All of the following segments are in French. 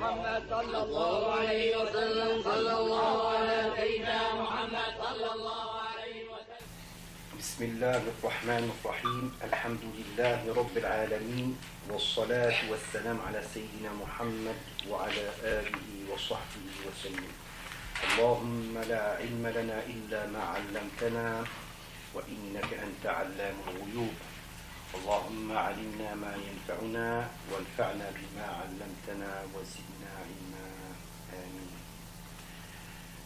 محمد صلى الله عليه وسلم صلى الله على سيدنا محمد صلى الله عليه وسلم. بسم الله الرحمن الرحيم. الحمد لله رب العالمين والصلاة والسلام على سيدنا محمد وعلى آله وصحبه وسلم. اللهم لا علم لنا إلا ما علمتنا وإنك أنت علام الغيوب. اللهم علمنا ما ينفعنا وانفعنا بما علمتنا وزدنا علما. آمين.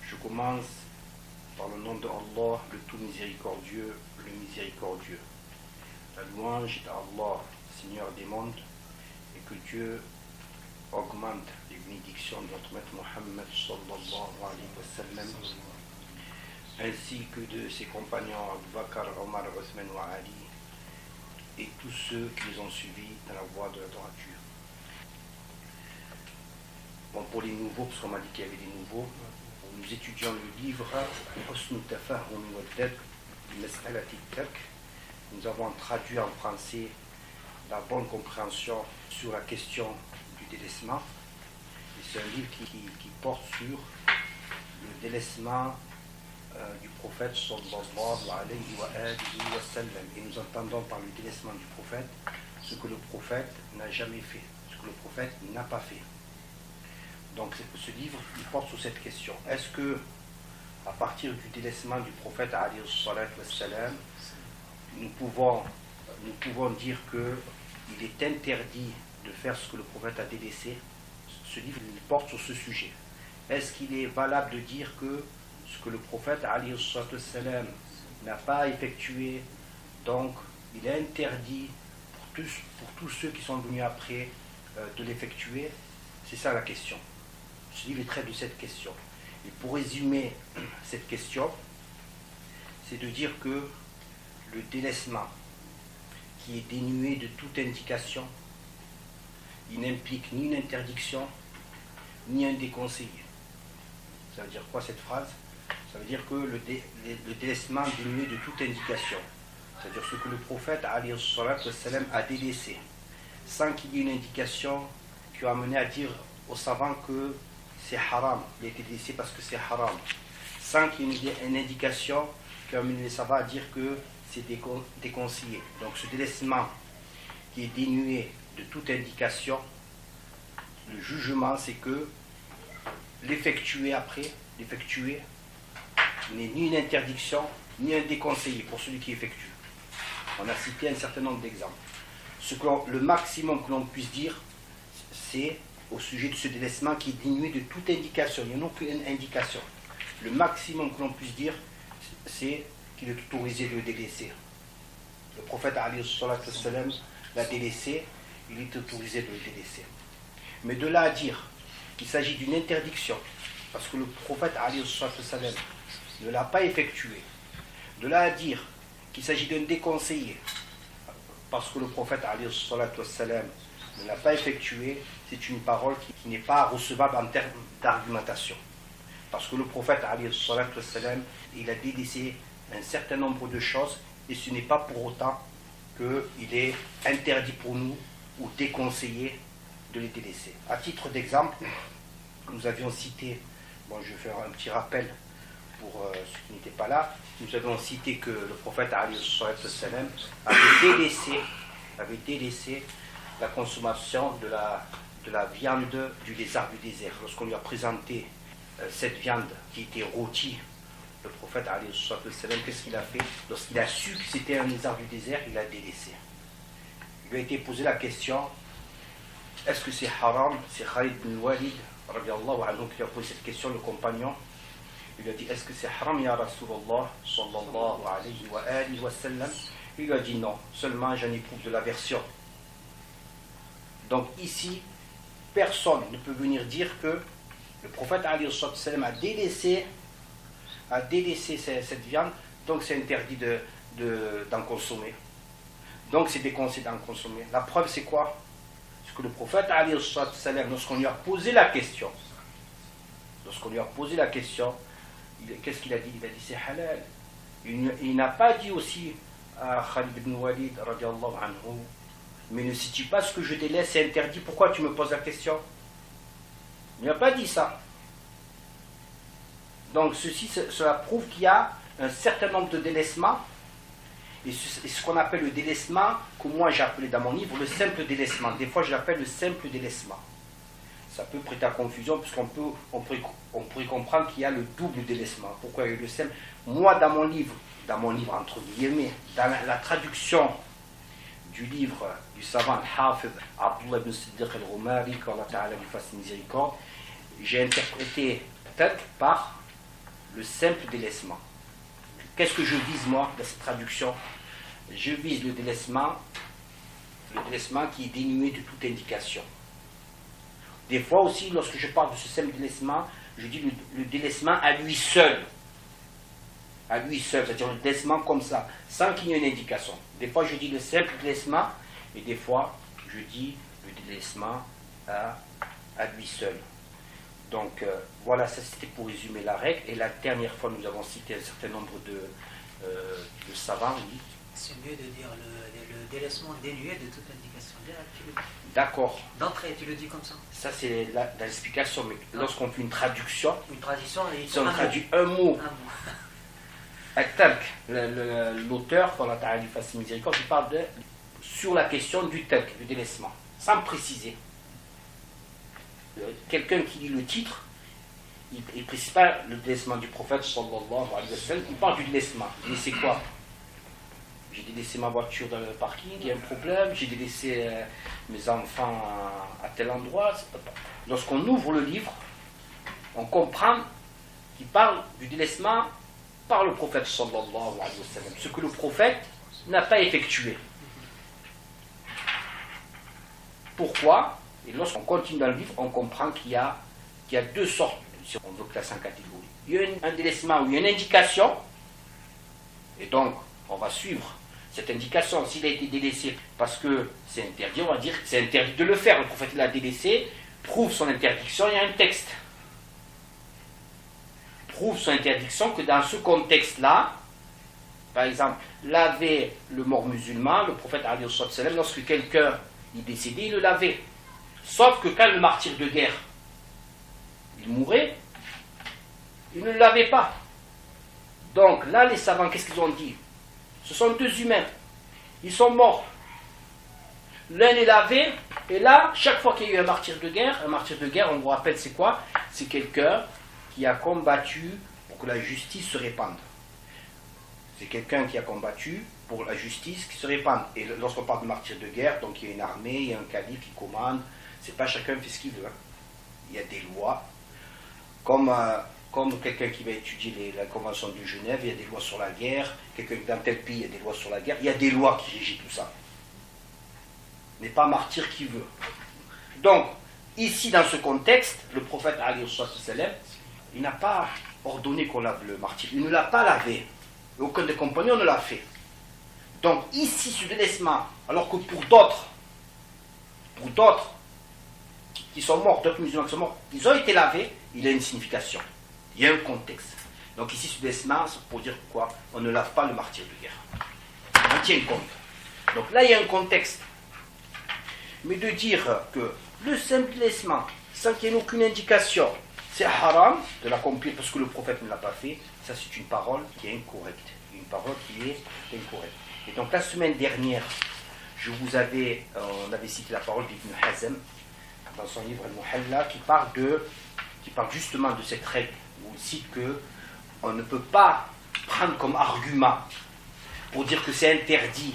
Je commence par le nom de Allah, le tout miséricordieux, le miséricordieux. La louange est à Allah, Seigneur des mondes, et que Dieu augmente les bénédictions de notre maître Mohammed sallallahu alayhi wa sallam, ainsi que de ses compagnons Abu Bakr, Omar, Othman wa Ali, et tous ceux qui les ont suivis dans la voie de la droiture. Bon, pour les nouveaux, parce qu'on m'a dit qu'il y avait des nouveaux, nous étudions le livre Husn Tafahum wa Dad Mas'alati Tark. Nous avons traduit en français la bonne compréhension sur la question du délaissement. Et c'est un livre qui porte sur le délaissement du prophète sallallahu alayhi wa sallam. Et nous entendons par le délaissement du prophète ce que le prophète n'a jamais fait, ce que le prophète n'a pas fait. Donc ce livre il porte sur cette question. Est-ce que à partir du délaissement du prophète alayhi wa sallam, nous pouvons dire qu'il est interdit de faire ce que le prophète a délaissé? Ce livre il porte sur ce sujet. Est-ce qu'il est valable de dire que ce que le prophète alayhi wa sallam n'a pas effectué, donc il est interdit pour tous ceux qui sont venus après de l'effectuer? C'est ça la question. Ce livre traite de cette question. Et pour résumer cette question, c'est de dire que le délaissement qui est dénué de toute indication, il n'implique ni une interdiction, ni un déconseillé. Ça veut dire quoi cette phrase? Ça veut dire que le délaissement dénué de toute indication, c'est-à-dire ce que le prophète alayhi wa sallam a délaissé, sans qu'il y ait une indication qui a amené à dire aux savants que c'est haram, il a été délaissé parce que c'est haram, sans qu'il y ait une indication qui a amené les savants à dire que c'est déconseillé. Donc ce délaissement qui est dénué de toute indication, le jugement c'est que l'effectuer n'est ni une interdiction ni un déconseillé pour celui qui effectue. On a cité un certain nombre d'exemples. Le maximum que l'on puisse dire, c'est au sujet de ce délaissement qui est dénué de toute indication. Il n'y a aucune indication. Le maximum que l'on puisse dire, c'est qu'il est autorisé de le délaisser. Le prophète alayhi wa sallam l'a délaissé, il est autorisé de le délaisser. Mais de là à dire qu'il s'agit d'une interdiction, parce que le prophète alayhi wa sallam ne l'a pas effectué, de là à dire qu'il s'agit d'un déconseillé, parce que le prophète alayhi wa sallam ne l'a pas effectué, c'est une parole qui n'est pas recevable en termes d'argumentation. Parce que le prophète alayhi wa sallam, il a délaissé un certain nombre de choses, et ce n'est pas pour autant qu'il est interdit pour nous ou déconseillé de les délaisser. À titre d'exemple, nous avions cité, je vais faire un petit rappel pour ceux qui n'étaient pas là, nous avions cité que le prophète alayhi wa sallam avait délaissé la consommation de la viande du lézard du désert. Lorsqu'on lui a présenté cette viande qui était rôtie, le prophète alayhi wa sallam, qu'est-ce qu'il a fait? Lorsqu'il a su que c'était un lézard du désert, il a délaissé. Il lui a été posé la question, est-ce que c'est haram? C'est Khalid ibn Walid radiallahu anhu qui a posé cette question, le compagnon. Il lui a dit, est-ce que c'est haram ya Rasulallah sallallahu alayhi wa sallam? Il lui a dit non, seulement j'en éprouve de l'aversion. Donc ici, personne ne peut venir dire que le prophète alayhi wa sallam a délaissé cette viande, donc c'est interdit d'en consommer. Donc c'est déconseillé d'en consommer. La preuve c'est quoi? C'est que le prophète alayhi wa sallam, lorsqu'on lui a posé la question, qu'est-ce qu'il a dit? Il a dit c'est halal. Il n'a pas dit aussi à Khalid ibn Walid radiallahu anhu, mais ne sais-tu pas ce que je délaisse, c'est interdit, pourquoi tu me poses la question? Il n'a pas dit ça. Donc cela prouve qu'il y a un certain nombre de délaissements, et ce qu'on appelle le délaissement, que moi j'ai appelé dans mon livre le simple délaissement. Des fois je l'appelle le simple délaissement. Ça peut prêter à confusion, puisqu'on pourrait comprendre qu'il y a le double délaissement. Pourquoi il y a le simple? Moi dans mon livre entre guillemets, dans la traduction du livre du savant Al-Hafidh Abdullah ibn Siddiq al-Rumari, qu'Allah Ta'ala lui fasse miséricorde, j'ai interprété peut-être par le simple délaissement. Qu'est-ce que je vise moi dans cette traduction? Je vise le délaissement qui est dénué de toute indication. Des fois aussi, lorsque je parle de ce simple délaissement, je dis le délaissement à lui seul. À lui seul, c'est-à-dire le délaissement comme ça, sans qu'il y ait une indication. Des fois je dis le simple délaissement, et des fois je dis le délaissement à lui seul. Donc voilà, ça c'était pour résumer la règle. Et la dernière fois, nous avons cité un certain nombre de savants. Oui. C'est mieux de dire le délaissement dénué de toute indication. D'accord. D'entrée, tu le dis comme ça. Ça c'est l'explication, mais lorsqu'on fait une traduction, si on traduit un mot. L'auteur, quand Allah lui fasse miséricorde, il parle sur la question du tark, du délaissement, sans préciser. Quelqu'un qui lit le titre, il ne précise pas le délaissement du prophète sallallahu alayhi wa sallam, il parle du délaissement. Il dit c'est quoi? J'ai délaissé ma voiture dans le parking, il y a un problème, j'ai délaissé mes enfants à tel endroit. Lorsqu'on ouvre le livre, on comprend qu'il parle du délaissement par le prophète sallallahu alayhi wa sallam, ce que le prophète n'a pas effectué. Pourquoi? Et lorsqu'on continue dans le livre, on comprend qu'il y a deux sortes, si on veut classer en catégorie. Il y a un délaissement où il y a une indication, et donc on va suivre cette indication. S'il a été délaissé parce que c'est interdit, on va dire que c'est interdit de le faire. Le prophète l'a délaissé, prouve son interdiction, il y a un texte. Prouve son interdiction que dans ce contexte-là, par exemple, laver le mort musulman, le prophète alayhi salam, lorsque quelqu'un est décédé, il le lavait. Sauf que quand le martyr de guerre, il mourait, il ne le lavait pas. Donc là, les savants, qu'est-ce qu'ils ont dit? Ce sont deux humains. Ils sont morts. L'un est lavé, et là, chaque fois qu'il y a eu un martyr de guerre, on vous rappelle, c'est quoi? C'est quelqu'un qui a combattu pour que la justice se répande. C'est quelqu'un qui a combattu pour la justice qui se répande. Et lorsqu'on parle de martyr de guerre, donc il y a une armée, il y a un calife qui commande. C'est pas chacun fait ce qu'il veut. Il y a des lois. Comme quelqu'un qui va étudier la Convention de Genève, il y a des lois sur la guerre. Quelqu'un dans tel pays, il y a des lois sur la guerre. Il y a des lois qui régissent tout ça. Mais pas martyr qui veut. Donc, ici, dans ce contexte, le prophète alayhi salam, il n'a pas ordonné qu'on lave le martyr. Il ne l'a pas lavé. Aucun des compagnons ne l'a fait. Donc, ici, ce délaissement, alors que pour d'autres qui sont morts, d'autres musulmans qui sont morts, ils ont été lavés, il a une signification. Il y a un contexte. Donc ici, ce délaissement, c'est pour dire quoi? On ne lave pas le martyr de guerre. On tient compte. Donc là, il y a un contexte. Mais de dire que le simple délaissement, sans qu'il n'y ait aucune indication, c'est haram de l'accomplir parce que le prophète ne l'a pas fait, ça c'est une parole qui est incorrecte. Une parole qui est incorrecte. Et donc la semaine dernière, on avait cité la parole d'Ibn Hazm dans son livre Al-Muhalla qui parle justement de cette règle où il cite que on ne peut pas prendre comme argument pour dire que c'est interdit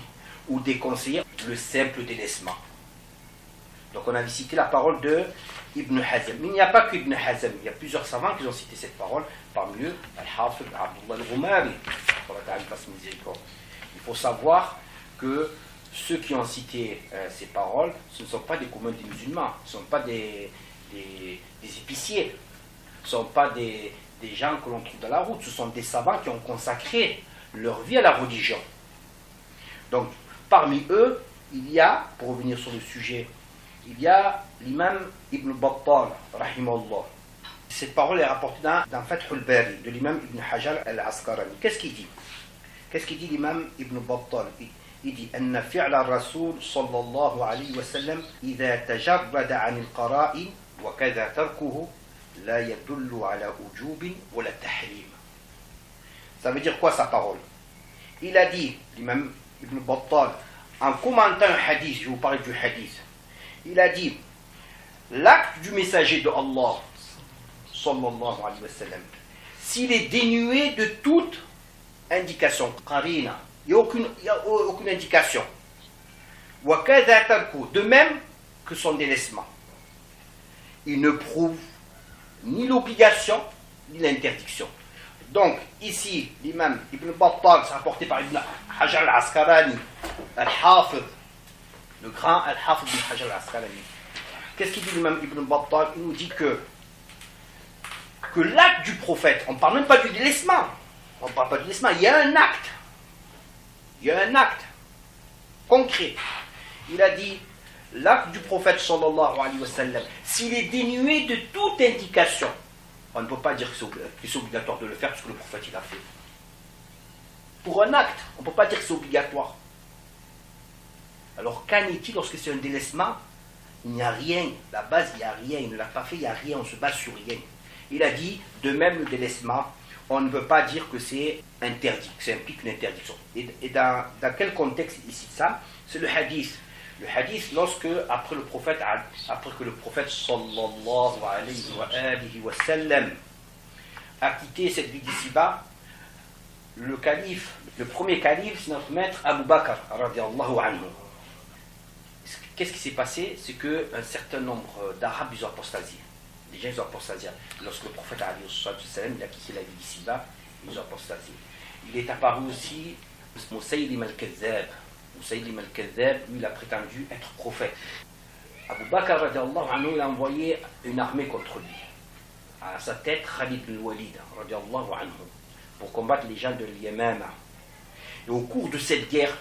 ou déconseillé le simple délaissement. Donc on avait cité la parole de Ibn Hazm. Mais il n'y a pas que Ibn Hazm, il y a plusieurs savants qui ont cité cette parole, parmi eux Al-Hafidh Abdullah al-Rumari. Il faut savoir que ceux qui ont cité ces paroles, ce ne sont pas des communs des musulmans, ce ne sont pas des épiciers, ce ne sont pas des gens que l'on trouve dans la route, ce sont des savants qui ont consacré leur vie à la religion. Donc, parmi eux, il y a, pour revenir sur le sujet, il y a l'imam Ibn Battal, rahimahullah. Cette parole est rapportée dans Fath al-Bari, de l'imam Ibn Hajar al-Asqalani. Qu'est-ce qu'il dit? Qu'est-ce qu'il dit l'imam Ibn Battal? Il dit أن فعل الرسول صلى الله عليه وسلم إذا تجرد عن القرائن وكذا تركه لا يدل على وجوب ولا تحريم. Ça veut dire quoi sa parole? Il a dit, l'imam Ibn Battal, en commentant un hadith, je vais vous parler du hadith, il a dit, l'acte du messager de Allah, sallallahu alayhi wa sallam, s'il est dénué de toute indication, qarina, il n'y a aucune indication, de même que son délaissement, il ne prouve ni l'obligation ni l'interdiction. Donc ici l'imam Ibn Battal, c'est rapporté par Ibn Hajar al-Asqalani, al-Hafid, le grand al-Hafid Ibn Hajar al-Asqalani. Qu'est-ce qu'il dit l'imam Ibn Battal? Il nous dit que l'acte du prophète, on ne parle même pas du délaissement, on ne parle pas du délaissement, il y a un acte concret. Il a dit, l'acte du prophète sallallahu alayhi wa sallam, s'il est dénué de toute indication, on ne peut pas dire que c'est obligatoire de le faire parce que le prophète il a fait. Pour un acte, on ne peut pas dire que c'est obligatoire. Alors qu'en est-il lorsque c'est un délaissement? Il n'y a rien, la base il n'y a rien, il ne l'a pas fait, il n'y a rien, on se base sur rien. Il a dit, de même le délaissement, on ne peut pas dire que c'est interdit, que ça implique une interdiction. Et dans quel contexte ici ça? C'est le hadith. Le hadith, lorsque, après que le prophète sallallahu alayhi wa sallam a quitté cette vie d'ici-bas, le premier calife, c'est notre maître Abu Bakr radiyallahu anhu. Qu'est-ce qui s'est passé? C'est qu'un certain nombre d'Arabes, ils ont apostasié. Les gens, ils ont apostasié. Lorsque le prophète alayhi wa sallam il a quitté la vie d'ici-bas, ils ont apostasié. Il est apparu aussi Musaylim al-Kazzab. Musaylim al-Kazzab, lui, il a prétendu être prophète. Abu Bakr radiallahu anhu, il a envoyé une armée contre lui. À sa tête, Khalid al-Walid radiallahu anhu, pour combattre les gens de l'Yamama. Et au cours de cette guerre,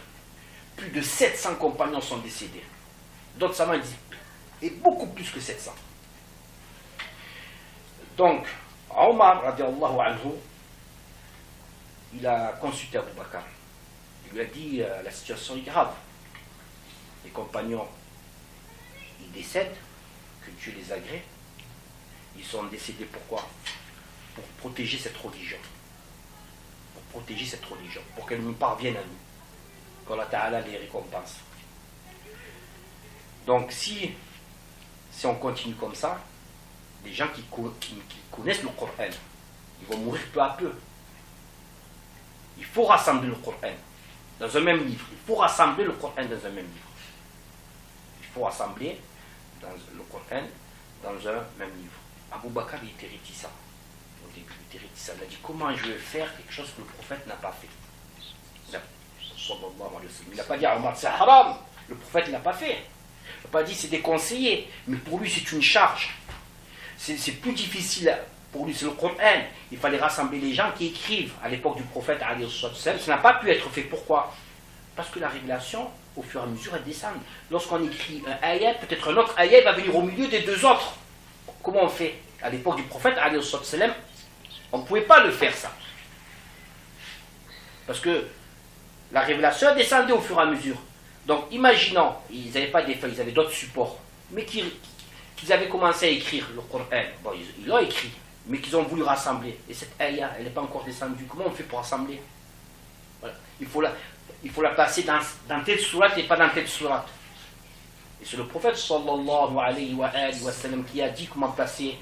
plus de 700 compagnons sont décédés. D'autres savants disent, et beaucoup plus que 700. Donc, Omar radiallahu anhu, il a consulté Abu Bakr. Il lui a dit, la situation est grave. Les compagnons, ils décèdent, que Dieu les agrée. Ils sont décédés pourquoi? Pour protéger cette religion. Pour protéger cette religion. Pour qu'elle nous parvienne à nous. Qu'Allah Ta'ala les récompense. Donc si on continue comme ça, les gens qui connaissent le Coran, ils vont mourir peu à peu. Il faut rassembler le Coran dans un même livre. Il faut rassembler le Coran dans un même livre. Il faut rassembler le Coran dans un même livre. Abu Bakr il était réticent. Au début, il était réticent. Il a dit, comment je vais faire quelque chose que le prophète n'a pas fait? Il n'a pas dit à Omar, c'est haram. Le prophète ne l'a pas fait. Il n'a pas dit, c'est déconseillé. Mais pour lui, c'est une charge. C'est plus difficile. Pour lui, c'est le Coran. Il fallait rassembler les gens qui écrivent. À l'époque du prophète, ça n'a pas pu être fait. Pourquoi? Parce que la révélation, au fur et à mesure, elle descend. Lorsqu'on écrit un ayat, peut-être un autre ayat va venir au milieu des deux autres. Comment on fait? À l'époque du prophète, on ne pouvait pas le faire, ça. Parce que la révélation descendait au fur et à mesure. Donc, imaginons, ils n'avaient pas des feuilles, ils avaient d'autres supports, mais qu'ils avaient commencé à écrire le Coran. Bon, ils l'ont écrit, mais qu'ils ont voulu rassembler. Et cette ayah, elle n'est pas encore descendue. Comment on fait pour rassembler? Voilà. Il faut la placer dans telle sourate et pas dans telle sourate. Et c'est le prophète sallallahu alayhi wa sallam qui a dit comment placer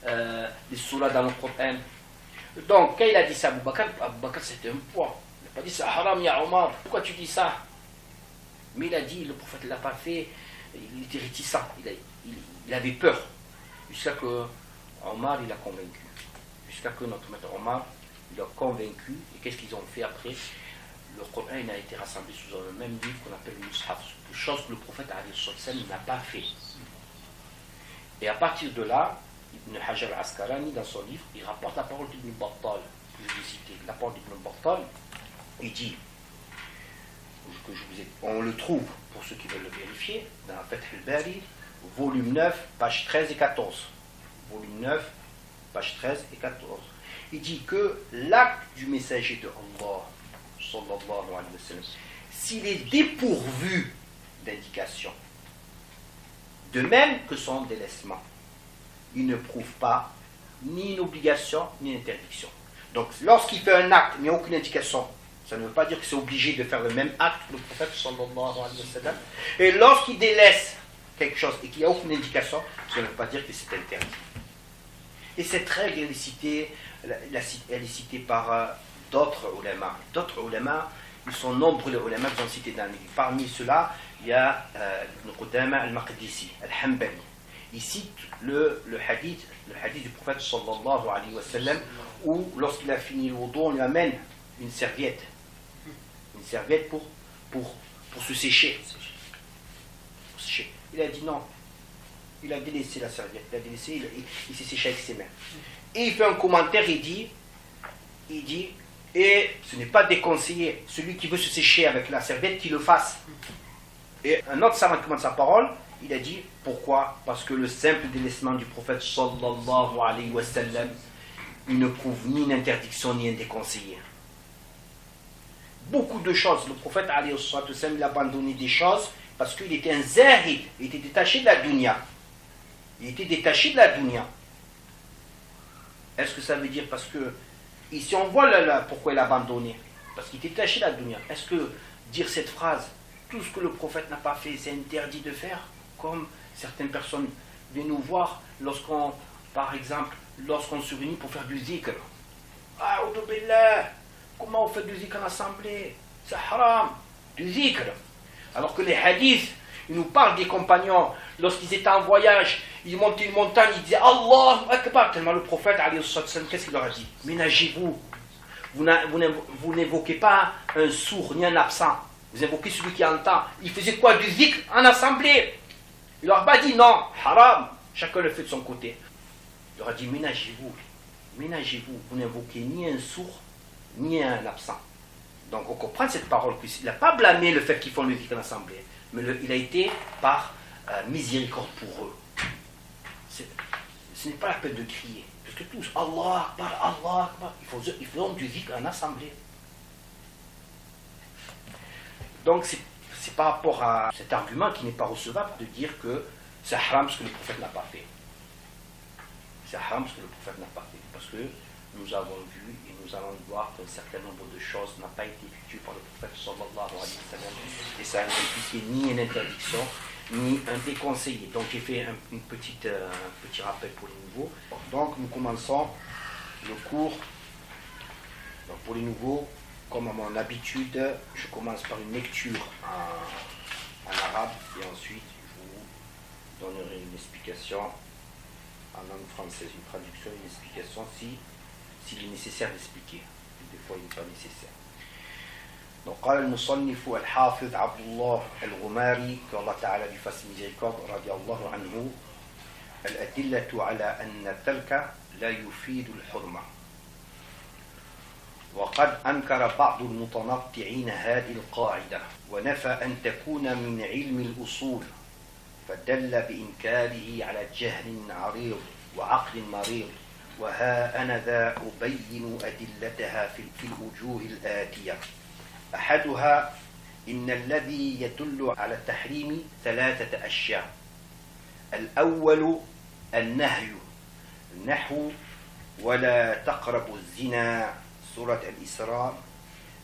les sourates dans le Coran. Donc, quand il a dit ça à Abu Bakr c'était un poids. Il n'a pas dit c'est haram ya Omar, pourquoi tu dis ça? Mais il a dit, le prophète ne l'a pas fait, il était réticent, il avait peur. Jusqu'à que Omar il a convaincu. Jusqu'à que notre maître Omar il a convaincu. Et qu'est-ce qu'ils ont fait après? Le Coran a été rassemblé sous un même livre qu'on appelle le Mus'haf, chose que le prophète n'a pas fait. Et à partir de là, Ibn Hajar al-Asqalani, dans son livre, il rapporte la parole d'Ibn Battal, que je vais citer. La parole d'Ibn Battal, il dit, on le trouve, pour ceux qui veulent le vérifier, dans Fath al-Bari, volume 9, page 13 et 14. Volume 9, page 13 et 14. Il dit que l'acte du messager de Allah, sallallahu alayhi wa sallam, s'il est dépourvu d'indication, de même que son délaissement, il ne prouve pas ni une obligation ni une interdiction. Donc lorsqu'il fait un acte, il n'y a aucune indication. Ça ne veut pas dire que c'est obligé de faire le même acte que le prophète sallallahu alayhi wa sallam. Et lorsqu'il délaisse quelque chose et qu'il n'y a aucune indication, ça ne veut pas dire que c'est interdit. Et cette règle, elle est citée par d'autres ulémas. D'autres ulémas, ils sont nombreux les ulémas qui sont cités dans les livres. Parmi ceux-là, il y a Ibn Qudama al-Maqdisi, al-Hanbali. Il cite le hadith du prophète sallallahu alayhi wa sallam, où lorsqu'il a fini le wudu, on lui amène une serviette. Une serviette pour se sécher. Il a dit non. Il a délaissé la serviette. Il s'est séché avec ses mains. Et il fait un commentaire, il dit, et ce n'est pas déconseillé. Celui qui veut se sécher avec la serviette, qu'il le fasse. Et un autre savant qui commence sa parole, il a dit, pourquoi? Parce que le simple délaissement du prophète sallallahu alayhi wa sallam, il ne prouve ni une interdiction ni un déconseillé. Beaucoup de choses, le prophète alayhi wa sallam, il a abandonné des choses parce qu'il était un zahid, il était détaché de la dunya. Il était détaché de la dunya. Est-ce que ça veut dire parce que, ici on voit pourquoi il a abandonné? Parce qu'il était détaché de la dunya. Est-ce que dire cette phrase, tout ce que le prophète n'a pas fait, c'est interdit de faire? Comme certaines personnes viennent nous voir par exemple, lorsqu'on se réunit pour faire du zikr. Ah, billah, comment on fait du zikr en assemblée? C'est haram, du zikr. Alors que les hadiths, ils nous parlent des compagnons, lorsqu'ils étaient en voyage, ils montaient une montagne, ils disaient Allah Akbar, tellement le prophète, qu'est-ce qu'il leur a dit? Ménagez-vous. Vous n'évoquez pas un sourd ni un absent. Vous invoquez celui qui entend. Il faisait quoi? Du zikr en assemblée. Il leur a pas dit non, haram. Chacun le fait de son côté. Il leur a dit ménagez-vous. Ménagez-vous. Vous n'invoquez ni un sourd ni un absent. Donc on comprend cette parole. Il n'a pas blâmé le fait qu'ils font le zikr en assemblée. Mais il a été par miséricorde pour eux. Ce n'est pas la peine de crier. Parce que tous, Allah Akbar, Allah Akbar. Ils font du zikr en assemblée. Donc c'est par rapport à cet argument qui n'est pas recevable de dire que c'est haram ce que le prophète n'a pas fait. C'est haram ce que le prophète n'a pas fait. Parce que nous avons vu et nous allons voir qu'un certain nombre de choses n'ont pas été effectuées par le prophète sallallahu alayhi wa sallam. Et ça n'a impliqué ni une interdiction, ni un déconseillé. Donc j'ai fait un petit rappel pour les nouveaux. Donc nous commençons le cours. Donc pour les nouveaux, comme à mon habitude, je commence par une lecture en arabe et ensuite je vous donnerai une explication en langue française, une traduction, une explication s'il est nécessaire d'expliquer. Des fois il n'est pas nécessaire. Donc قال المصنف الحافظ عبد الله الغماري كالله تعالى بفضل miséricorde رضي الله عنه الأدلة على أن الترك لا يفيد الحرمة. وقد أنكر بعض المتنطعين هذه القاعدة ونفى أن تكون من علم الأصول فدل بإنكاره على جهل عريض وعقل مريض وها أنا ذا أبين أدلتها في الوجوه الآتية. أحدها إن الذي يدل على التحريم ثلاثة أشياء. الأول النهي نحو ولا تقربوا الزنا سورة الإسراء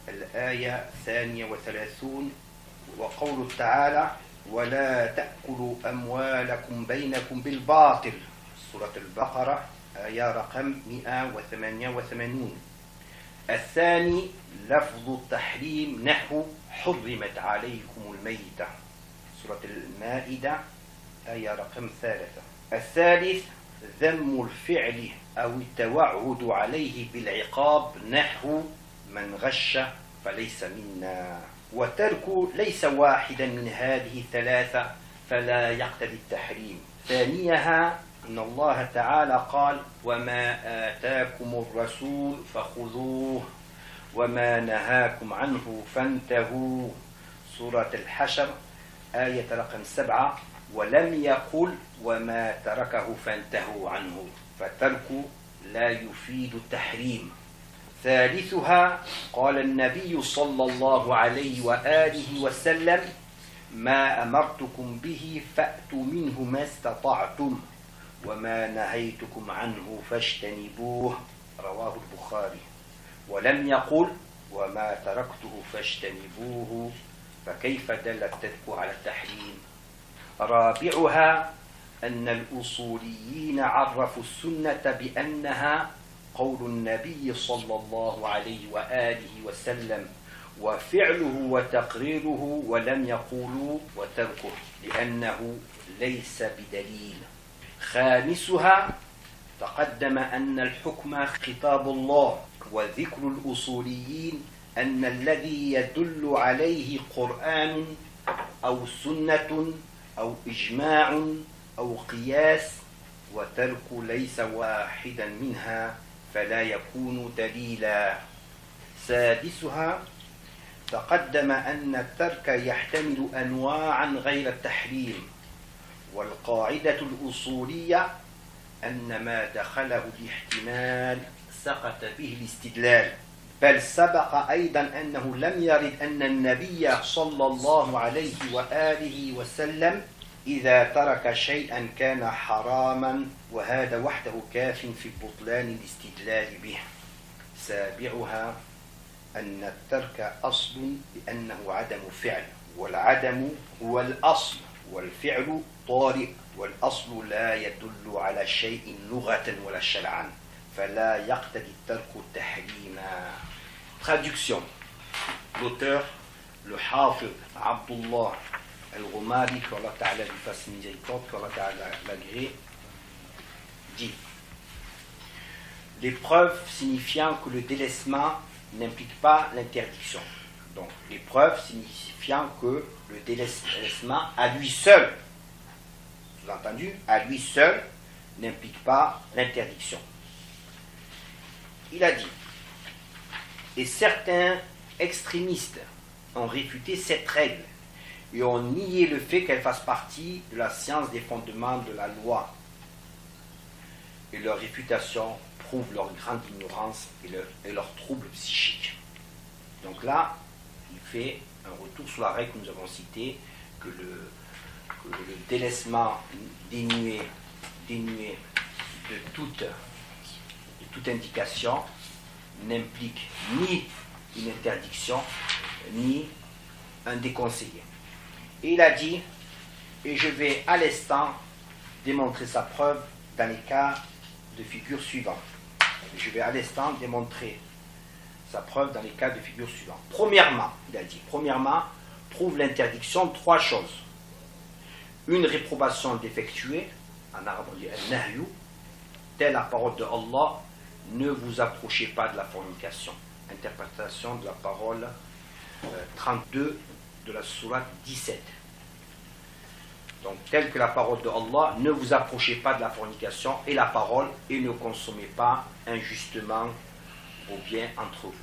الآية 32 وقوله تعالى ولا تأكلوا أموالكم بينكم بالباطل سورة البقرة آية رقم 188. الثاني لفظ التحريم نحو حرمت عليكم الميتة سورة المائدة آية رقم 3. الثالث ذم الفعل أو التوعد عليه بالعقاب نحو من غش فليس منا. وترك ليس واحدا من هذه الثلاثة فلا يقتضي التحريم. ثانيها إن الله تعالى قال وما آتاكم الرسول فخذوه وما نهاكم عنه فانتهوا سورة الحشر آية رقم 7 ولم يقل وما تركه فانتهوا عنه فالترك لا يفيد التحريم. ثالثها قال النبي صلى الله عليه وآله وسلم ما أمرتكم به فأتوا منه ما استطعتم وما نهيتكم عنه فاجتنبوه رواه البخاري ولم يقل وما تركته فاجتنبوه فكيف دل الترك على التحريم. رابعها أن الأصوليين عرفوا السنة بأنها قول النبي صلى الله عليه وآله وسلم وفعله وتقريره ولم يقولوا وتركه لأنه ليس بدليل. خامسها تقدم أن الحكم خطاب الله وذكر الأصوليين أن الذي يدل عليه قرآن أو سنة أو إجماع أو قياس وترك ليس واحدا منها فلا يكون دليلا. سادسها تقدم أن الترك يحتمل أنواعا غير التحريم والقاعدة الأصولية أن ما دخله الاحتمال سقط به الاستدلال. بل سبق أيضا أنه لم يرد أن النبي صلى الله عليه وآله وسلم إذا ترك شيئا كان حراما وهذا وحده كاف في بطلان الاستدلال به. سابعها أن الترك أصل لأنه عدم فعل والعدم هو الأصل والفعل طارئ والأصل لا يدل على شيء لغة ولا شرعا فلا يقتضي الترك التحريم. Traduction. L'auteur, le Hafid Abdullah al-Ghumari, qu'Allah Ta'ala lui fasse miséricorde, qu'Allah Ta'ala l'agrée, dit: les preuves signifiant que le délaissement n'implique pas l'interdiction. Donc, les preuves signifiant que le délaissement à lui seul, sous-entendu, à lui seul, n'implique pas l'interdiction. Il a dit, et certains extrémistes ont réfuté cette règle et ont nié le fait qu'elle fasse partie de la science des fondements de la loi. Et leur réfutation prouve leur grande ignorance et leur trouble psychique. Donc là, il fait un retour sur la règle que nous avons citée, que le délaissement dénué de toute indication n'implique ni une interdiction, ni un déconseillé. Et il a dit, et je vais à l'instant démontrer sa preuve dans les cas de figure suivants. Je vais à l'instant démontrer sa preuve dans les cas de figure suivants. Premièrement, il a dit, prouve l'interdiction de trois choses. Une réprobation défectuée, en arabe on dit al-nahyu, telle la parole de Allah, ne vous approchez pas de la fornication. Interprétation de la parole 32 de la sourate 17. Donc, telle que la parole de Allah, ne vous approchez pas de la fornication et la parole, et ne consommez pas injustement vos biens entre vous.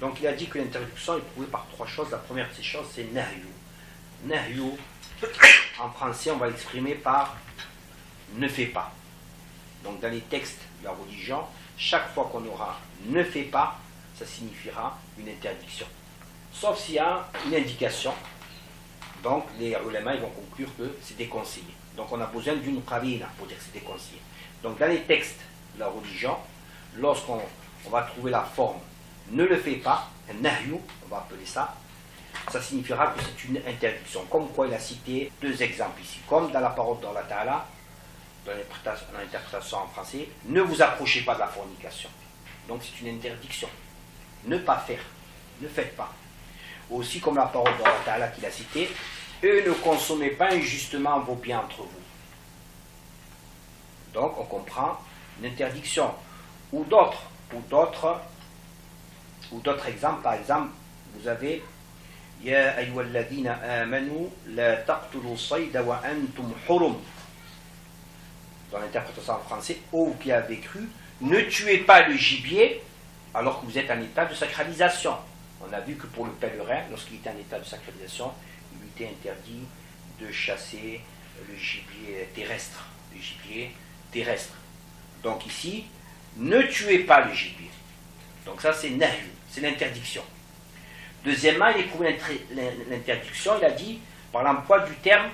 Donc, il a dit que l'interdiction est prouvée par trois choses. La première de ces choses, c'est nahyu. Nahyu, en français, on va l'exprimer par ne fais pas. Donc, dans les textes de la religion, chaque fois qu'on aura ne fais pas, ça signifiera une interdiction. Sauf s'il y a une indication. Donc, les ulama ils vont conclure que c'est déconseillé. Donc, on a besoin d'une qarina pour dire que c'est déconseillé. Donc, dans les textes de la religion, lorsqu'on va trouver la forme ne le fais pas, un nahyu, on va appeler ça, ça signifiera que c'est une interdiction. Comme quoi il a cité deux exemples ici. Comme dans la parole d'Allah Ta'ala, dans l'interprétation en français, ne vous approchez pas de la fornication. Donc, c'est une interdiction. Ne pas faire, ne faites pas. Aussi comme la parole d'Allah Ta'ala qu'il a cité, et ne consommez pas injustement vos biens entre vous. Donc on comprend une interdiction. Ou d'autres exemples, par exemple, vous avez Ya ayyuhalladhina amanu la taqtulu sayda wa antum hurum. Dans l'interprétation en français, ô vous qui avez cru, ne tuez pas le gibier alors que vous êtes en état de sacralisation. On a vu que pour le pèlerin, lorsqu'il était en état de sacralisation, il lui était interdit de chasser le gibier terrestre. Donc ici, ne tuez pas le gibier. Donc ça c'est nahyu, c'est l'interdiction. Deuxièmement, il éprouve l'interdiction, il a dit, par l'emploi du terme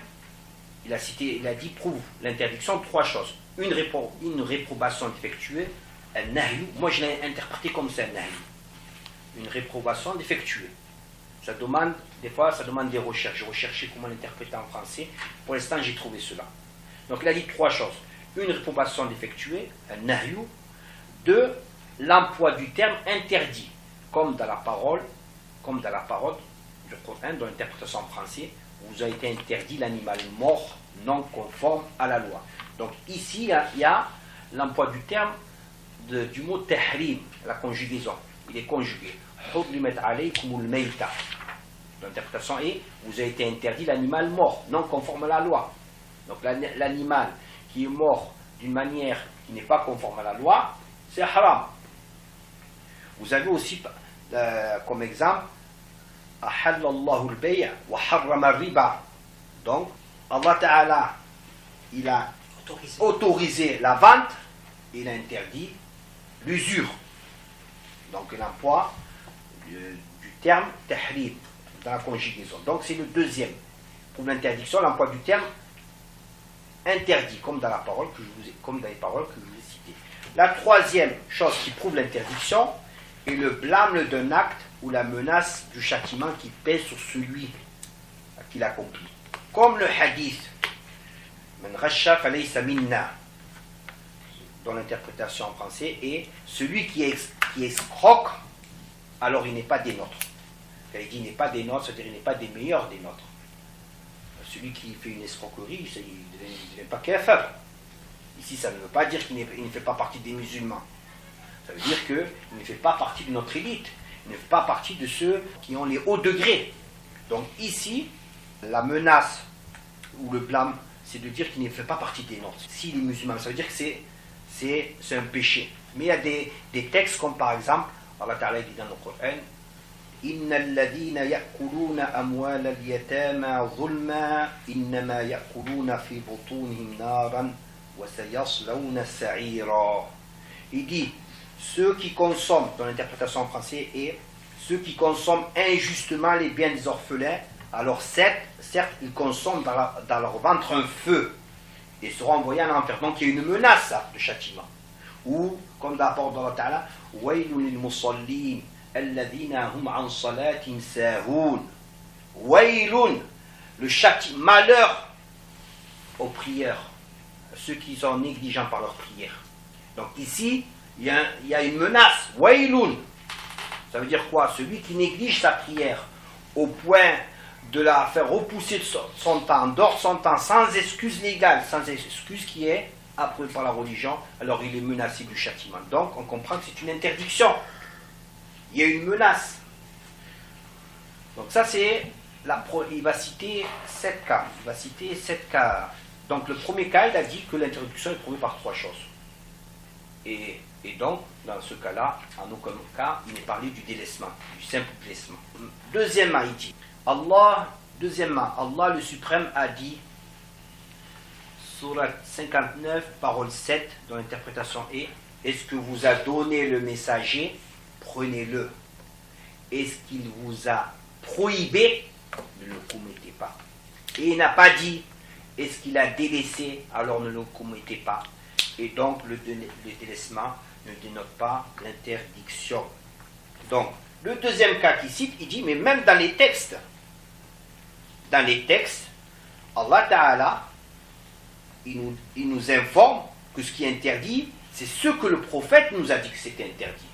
il a dit prouve l'interdiction de 3 choses. Une réprobation défectuée, un nahyu. Moi je l'ai interprété comme ça, un nahyu. Une réprobation défectuée. Ça demande, des fois, ça demande des recherches. J'ai recherché comment l'interpréter en français. Pour l'instant, j'ai trouvé cela. Donc, il a dit 3 choses. Une réprobation défectuée, un nahyu. 2, l'emploi du terme interdit, comme dans la parole du Coran, dans l'interprétation en français, où vous a été interdit l'animal mort non conforme à la loi. Donc, ici, il y a l'emploi du terme du mot tahrim, la conjugaison. Il est conjugué. L'interprétation est vous a été interdit l'animal mort, non conforme à la loi. Donc l'animal qui est mort d'une manière qui n'est pas conforme à la loi, c'est haram. Vous avez aussi comme exemple Ahallallahu al-bay' wa harrama ar-riba. Donc Allah Ta'ala il a autorisé la vente, il a interdit l'usure. Donc l'emploi du terme tahrim dans la conjugaison. Donc c'est le deuxième. Pour l'interdiction, l'emploi du terme interdit, comme dans les paroles que je vous ai citées. La troisième chose qui prouve l'interdiction est le blâme d'un acte ou la menace du châtiment qui pèse sur celui qui l'accomplit. Comme le hadith Man rasha falaysa minna, dont l'interprétation en français est celui qui escroque, alors il n'est pas des nôtres. Quand il dit il n'est pas des nôtres, c'est-à-dire il n'est pas des meilleurs des nôtres. Celui qui fait une escroquerie, il ne devient pas kafir. Ici, ça ne veut pas dire qu'il ne fait pas partie des musulmans. Ça veut dire qu'il ne fait pas partie de notre élite. Il ne fait pas partie de ceux qui ont les hauts degrés. Donc ici, la menace ou le blâme, c'est de dire qu'il ne fait pas partie des nôtres. S'il est musulman, ça veut dire que c'est un péché. Mais il y a des textes comme par exemple, Allah Ta'ala dit dans le Coran, Inna alladhina ya'kuluna amwal al-yatama zulma innama ya'kuluna fi butunihim naran wa sayaslawna sa'ira. Il dit ceux qui consomment, dans l'interprétation en français, et ceux qui consomment injustement les biens des orphelins, alors certes ils consomment dans leur ventre un feu et seront envoyés en enfer. Donc il y a une menace de châtiment. Ou comme dans la parole d'Allah Ta'ala, Waylun lil musallin alladhina hum an salatin sahun. Waylun, le châtiment, malheur aux prieurs, ceux qui sont négligents par leurs prières. Donc ici, il y a une menace. Waylun, ça veut dire quoi? Celui qui néglige sa prière au point de la faire repousser de son temps, d'or son temps, sans excuse légale, sans excuse qui est approuvée par la religion, alors il est menacé du châtiment. Donc on comprend que c'est une interdiction. Il y a une menace. Donc ça c'est, il va citer 7 cas. Donc le premier cas, il a dit que l'interdiction est prouvée par 3 choses. Et donc, dans ce cas-là, en aucun cas, il n'est parlé du délaissement, du simple délaissement. Deuxièmement, il dit, Allah le Suprême a dit, Surat 59, parole 7, dont l'interprétation est, est-ce que vous a donné le messager? Prenez-le. Est-ce qu'il vous a prohibé? Ne le commettez pas. Et il n'a pas dit, est-ce qu'il a délaissé? Alors ne le commettez pas. Et donc le délaissement ne dénote pas l'interdiction. Donc, le deuxième cas qu'il cite, il dit, mais même dans les textes, Allah Ta'ala, il nous informe que ce qui est interdit, c'est ce que le prophète nous a dit que c'était interdit.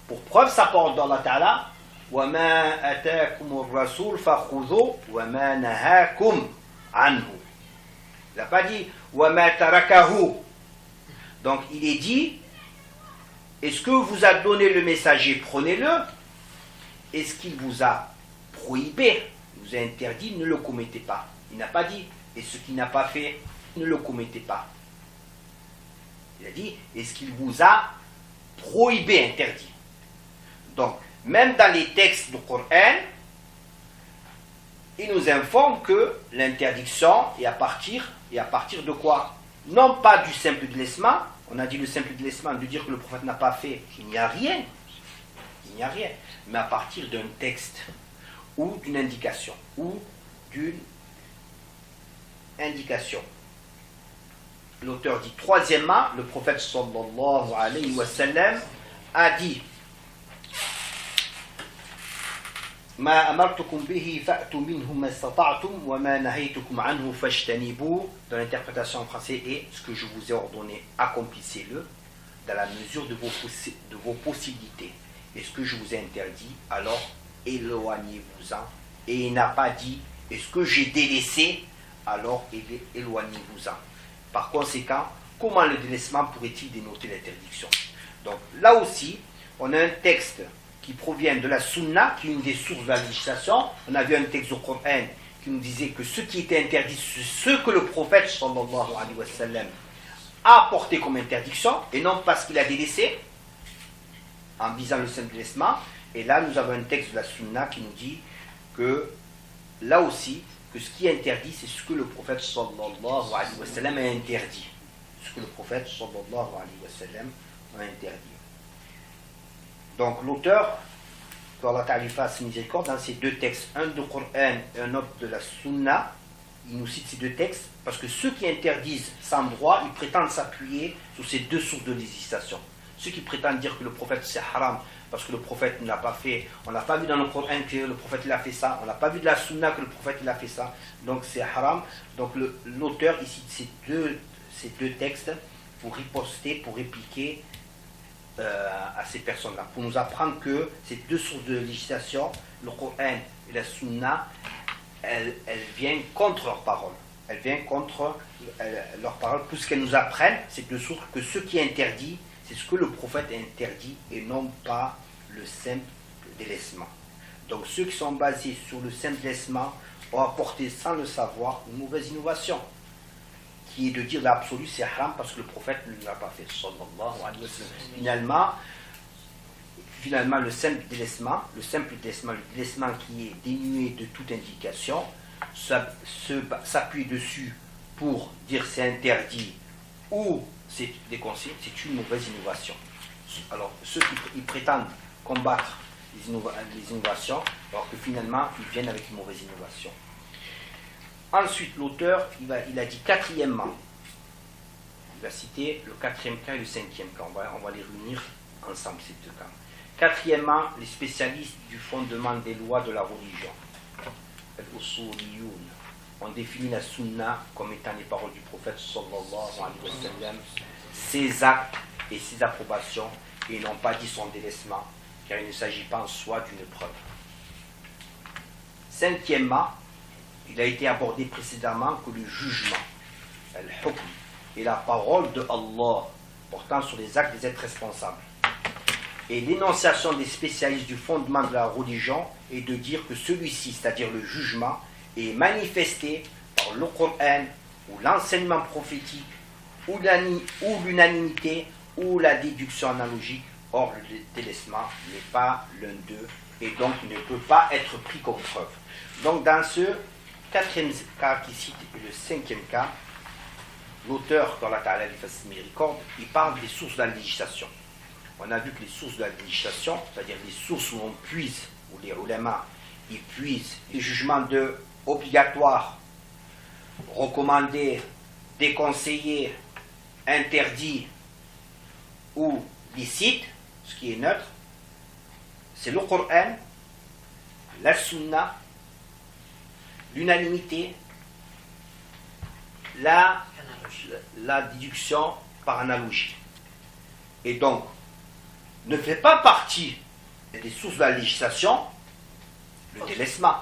Pour preuve, sa parole d'Allah Ta'ala, وَمَا أَتَاكُمُ الرَّسُولُ فَخُذُوهُ وَمَا نَهَاكُمْ عَنْهُ. Il n'a pas dit وَمَا تَرَكَهُ. Donc il est dit, est-ce que vous a donné le messager, prenez-le. Est-ce qu'il vous a prohibé, vous a interdit, ne le commettez pas. Il n'a pas dit, et ce qu'il n'a pas fait, ne le commettez pas. Il a dit, est-ce qu'il vous a prohibé, interdit. Donc, même dans les textes du Coran, il nous informe que l'interdiction est à partir de quoi? Non pas du simple délaissement. On a dit le simple délaissement, de dire que le prophète n'a pas fait, il n'y a rien. Il n'y a rien. Mais à partir d'un texte, ou d'une indication, ou d'une indication. L'auteur dit, troisièmement, le prophète sallallahu alayhi wa sallam a dit, ما أمرتكم به فأتوا منه ما استطعتم وما نهيتكم عنه فاجتنبوه. Dans l'interprétation en français est, ce que je vous ai ordonné, accomplissez-le dans la mesure de vos possibilités. Et ce que je vous ai interdit, alors éloignez-vous-en. Et il n'a pas dit, et ce que j'ai délaissé, alors éloignez-vous-en. Par conséquent, comment le délaissement pourrait-il dénoter l'interdiction? Donc là aussi, on a un texte qui provient de la Sunna, qui est une des sources de la législation. On a vu un texte du Coran qui nous disait que ce qui était interdit, c'est ce que le prophète sallallahu alayhi wa sallam a apporté comme interdiction, et non parce qu'il a délaissé, en visant le simple délaissement. Et là, nous avons un texte de la Sunna qui nous dit que, là aussi, que ce qui est interdit, c'est ce que le prophète sallallahu alayhi wa sallam a interdit. Ce que le prophète sallallahu alayhi wa sallam a interdit. Donc l'auteur, qu'Allah Ta'ala fasse miséricorde, dans ces deux textes, un de Coran et un autre de la Sunna, il nous cite ces deux textes, parce que ceux qui interdisent sans droit, ils prétendent s'appuyer sur ces deux sources de législation. Ceux qui prétendent dire que le prophète c'est haram, parce que le prophète ne l'a pas fait, on n'a pas vu dans le Coran que le prophète il a fait ça, on n'a pas vu de la Sunna que le prophète il a fait ça, donc c'est haram. Donc l'auteur il cite ces deux textes pour riposter, pour répliquer à ces personnes-là, pour nous apprendre que ces deux sources de législation, le Coran et la Sunna, elles viennent contre leurs paroles. Elles viennent contre leurs paroles. Tout ce qu'elles nous apprennent, c'est de source que ce qui est interdit, c'est ce que le prophète interdit et non pas le simple délaissement. Donc ceux qui sont basés sur le simple délaissement ont apporté sans le savoir une mauvaise innovation, qui est de dire l'absolu c'est haram parce que le prophète ne l'a pas fait. Finalement le simple délaissement, le délaissement qui est dénué de toute indication, s'appuie dessus pour dire c'est interdit ou c'est déconseillé, c'est une mauvaise innovation. Alors ceux qui prétendent combattre les innovations, alors que finalement ils viennent avec une mauvaise innovation. Ensuite, l'auteur, il a dit quatrièmement, il va citer le quatrième cas et le cinquième cas. On va les réunir ensemble, ces deux cas. Quatrièmement, les spécialistes du fondement des lois de la religion, al-usuliyoun, ont défini la sunna comme étant les paroles du prophète sallallahu alayhi wa sallam, ses actes et ses approbations, et n'ont pas dit son délaissement, car il ne s'agit pas en soi d'une preuve. Cinquièmement, il a été abordé précédemment que le jugement, al-hukm, est la parole de Allah portant sur les actes des êtres responsables. Et l'énonciation des spécialistes du fondement de la religion est de dire que celui-ci, c'est-à-dire le jugement, est manifesté par le Coran ou l'enseignement prophétique ou l'unanimité ou la déduction analogique. Or, le délaissement n'est pas l'un d'eux et donc il ne peut pas être pris comme preuve. Donc dans ce quatrième cas qui cite et le cinquième cas, l'auteur, qu'Allah Ta'ala lui fasse miséricorde, il parle des sources de la législation. On a vu que les sources de la législation, c'est-à-dire les sources où on puise, où les ulémas, ils puisent les jugements obligatoires, recommandés, déconseillés, interdits ou licites, ce qui est neutre, c'est le Coran, la Sunna, l'unanimité, la déduction par analogie. Et donc, ne fait pas partie des sources de la législation le délaissement.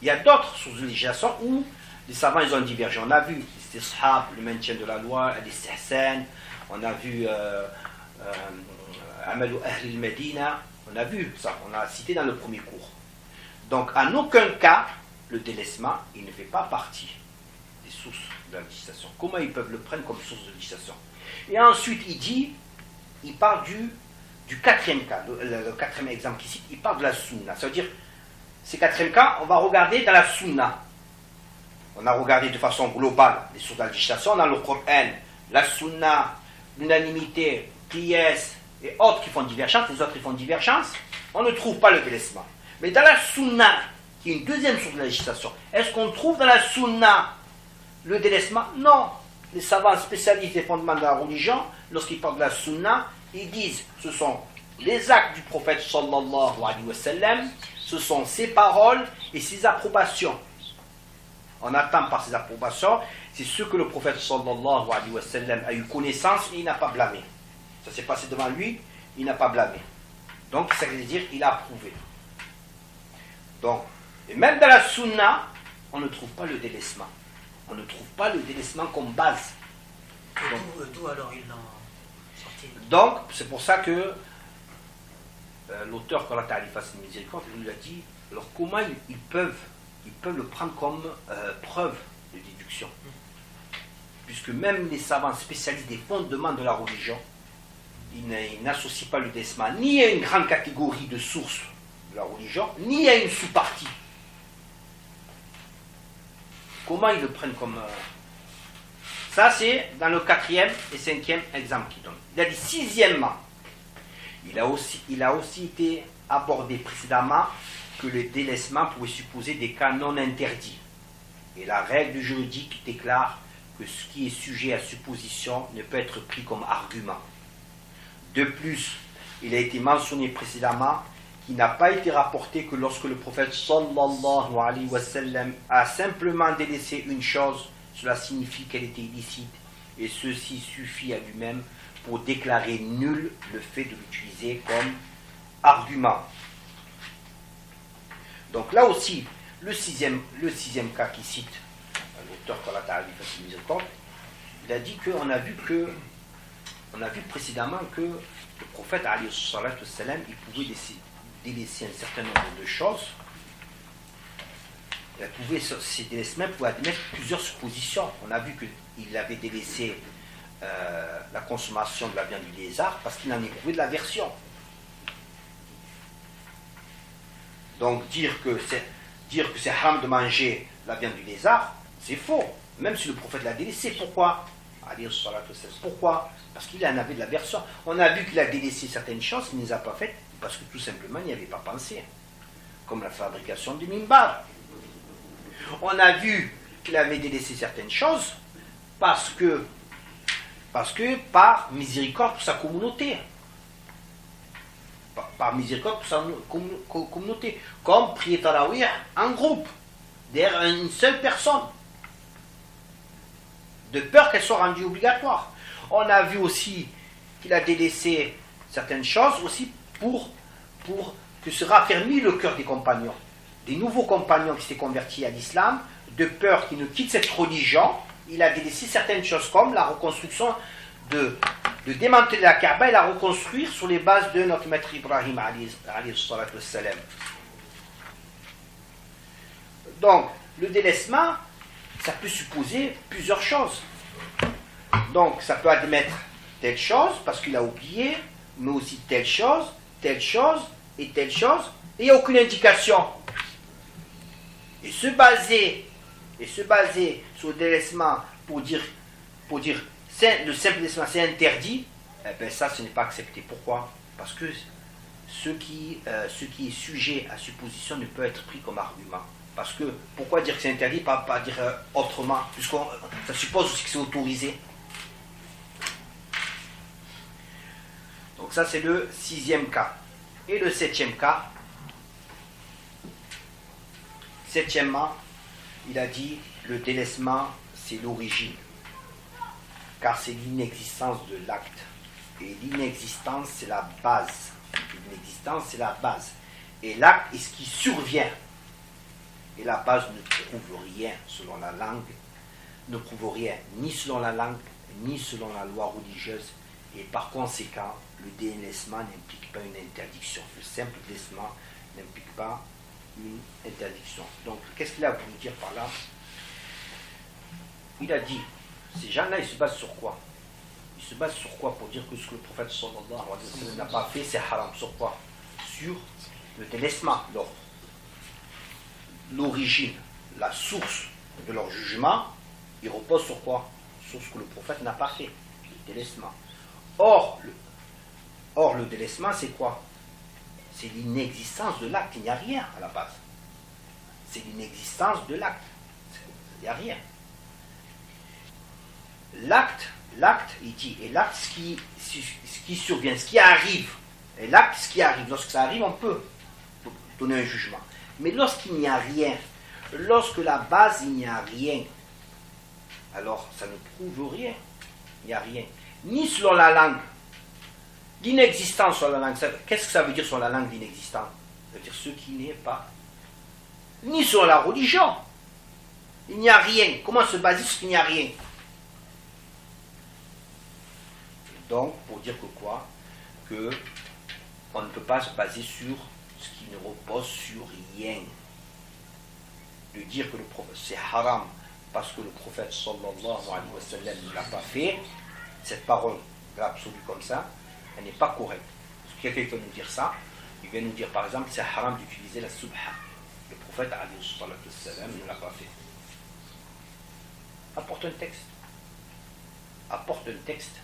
Il y a d'autres sources de législation où les savants ils ont divergé. On a vu l'istishab, le maintien de la loi, l'istihsan, on a vu Amalu Ahl al-Medina, on a vu ça, on a cité dans le premier cours. Donc, en aucun cas, le délaissement, il ne fait pas partie des sources de la législation. Comment ils peuvent le prendre comme source de législation? Et ensuite, il parle du quatrième cas, le quatrième exemple qu'il cite, il parle de la sunna. Ça veut dire, ces quatrième cas, on va regarder dans la sunna. On a regardé de façon globale les sources de la législation, on a le Coran, la sunna, l'unanimité, qiyas et autres qui font divergence, les autres qui font divergence, on ne trouve pas le délaissement. Mais dans la sunna, qui est une deuxième source de la législation, est-ce qu'on trouve dans la sunna Le délaissement, non. Les savants spécialistes des fondements de la religion, lorsqu'ils parlent de la sunna, ils disent ce sont les actes du prophète sallallahu alayhi wa sallam, ce sont ses paroles et ses approbations. On attend par ses approbations, c'est ce que le prophète sallallahu alayhi wa sallam a eu connaissance et il n'a pas blâmé. Ça s'est passé devant lui, il n'a pas blâmé. Donc ça veut dire qu'il a approuvé. Donc, et même dans la sunna, on ne trouve pas le délaissement. On ne trouve pas le délaissement comme base. D'où alors ils l'ont sorti? Donc, c'est pour ça que l'auteur, quand la fasse une miséricorde, il nous a dit, alors comment ils peuvent le prendre comme preuve de déduction. Puisque même les savants spécialistes des fondements de la religion, ils n'associent pas le délaissement ni à une grande catégorie de sources de la religion, ni à une sous-partie. Comment ils le prennent comme... Ça, c'est dans le 4e et 5e exemple qu'il donne. Il a dit, sixièmement, il a aussi été abordé précédemment que le délaissement pouvait supposer des cas non interdits. Et la règle juridique déclare que ce qui est sujet à supposition ne peut être pris comme argument. De plus, il a été mentionné précédemment qu'il n'a pas été rapporté que lorsque le prophète sallallahu alayhi wa sallam a simplement délaissé une chose, cela signifie qu'elle était illicite, et ceci suffit à lui-même pour déclarer nul le fait de l'utiliser comme argument. Donc là aussi, le sixième cas qu'il cite, l'auteur il a dit qu'on a vu précédemment que le prophète alayhi salam, il pouvait délaisser un certain nombre de choses. Ces délaissements pouvaient admettre plusieurs suppositions. On a vu qu'il avait délaissé la consommation de la viande du lézard parce qu'il en éprouvait de l'aversion. Donc dire que c'est haram de manger la viande du lézard, c'est faux. Même si le prophète l'a délaissé, pourquoi? Pourquoi? Parce qu'il en avait de l'aversion. On a vu qu'il a délaissé certaines choses, il ne les a pas faites parce que tout simplement il n'y avait pas pensé. Comme la fabrication du mimbar. On a vu qu'il avait délaissé certaines choses parce que par miséricorde pour sa communauté. Par miséricorde pour sa communauté. Comme prier Tarawih en groupe, derrière une seule personne. De peur qu'elle soit rendue obligatoire. On a vu aussi qu'il a délaissé certaines choses aussi pour que se raffermisse le cœur des compagnons. Des nouveaux compagnons qui s'étaient convertis à l'islam, de peur qu'ils ne quittent cette religion, il a délaissé certaines choses comme la reconstruction de démanteler la Kaaba et la reconstruire sur les bases de notre maître Ibrahim alayhi salam. Donc, le délaissement, ça peut supposer plusieurs choses. Donc, ça peut admettre telle chose, parce qu'il a oublié, mais aussi telle chose, et telle chose, et il n'y a aucune indication. Et se baser sur le délaissement pour dire le simple délaissement c'est interdit, eh bien ça ce n'est pas accepté. Pourquoi? Parce que ce qui est sujet à supposition ne peut être pris comme argument. Parce que, pourquoi dire que c'est interdit, pas dire autrement, puisque ça suppose aussi que c'est autorisé. Donc ça c'est le sixième cas. Et le septième cas, septièmement, il a dit le délaissement c'est l'origine, car c'est l'inexistence de l'acte. Et l'inexistence c'est la base. L'inexistence c'est la base. Et l'acte est ce qui survient. Et la base ne prouve rien selon la langue, ne prouve rien ni selon la langue, ni selon la loi religieuse. Et par conséquent, le délaissement n'implique pas une interdiction. Le simple délaissement n'implique pas une interdiction. Donc, qu'est-ce qu'il a voulu dire par là? Il a dit, ces gens-là, ils se basent sur quoi? Ils se basent sur quoi pour dire que ce que le prophète sallallahu alayhi wa sallam n'a pas fait, c'est haram? Sur quoi? Sur le délaissement. L'origine, la source de leur jugement, il repose sur quoi? Sur ce que le prophète n'a pas fait, le délaissement. Or, le délaissement, c'est quoi? C'est l'inexistence de l'acte, il n'y a rien à la base. C'est l'inexistence de l'acte, il n'y a rien. l'acte, il dit, et l'acte, ce qui survient, ce qui arrive, et l'acte, ce qui arrive, lorsque ça arrive, on peut donner un jugement. Mais lorsqu'il n'y a rien, lorsque la base, il n'y a rien, alors ça ne prouve rien, il n'y a rien. Ni selon la langue, l'inexistant sur la langue, qu'est-ce que ça veut dire sur la langue d'inexistant? Ça veut dire ce qui n'est pas. Ni sur la religion, il n'y a rien. Comment se baser sur ce qu'il n'y a rien? Donc, pour dire que quoi? Que on ne peut pas se baser sur ce qui ne repose sur rien. De dire que le prophète c'est haram parce que le prophète sallallahu alayhi wa sallam ne l'a pas fait, cette parole absolue comme ça, elle n'est pas correcte. Parce que quelqu'un peut nous dire ça, il vient nous dire par exemple c'est haram d'utiliser la subha. Le prophète alayhi wa sallam ne l'a pas fait. Apporte un texte. Apporte un texte